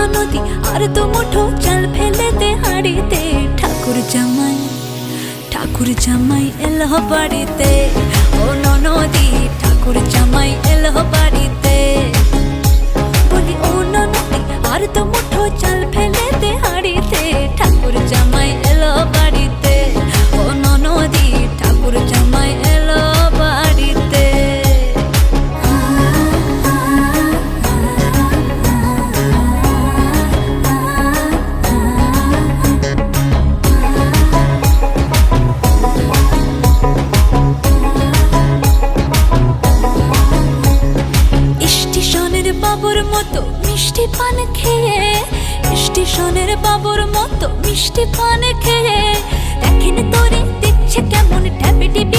ননদী আর তো মুঠো চাল ফেলে দে হাড়িতে। ঠাকুর জামাই এলো বাড়িতে, ও ননদী ঠাকুর জামাই এলো বাড়িতে। বলি ও ননদী আর তো মুঠো চাল ফেলে দে হাড়িতে। ঠাকুর জামাই এলো বাড়িতে, ও ননদী ঠাকুর জামাই এলো বাড়িতে। স্টেশনের বাবুর মতো মিষ্টি পান খেয়ে, স্টেশনের বাবুর মতো মিষ্টি পান খেয়ে, দেখেন তোরে দেখছে কেমন ট্যাপে টিপে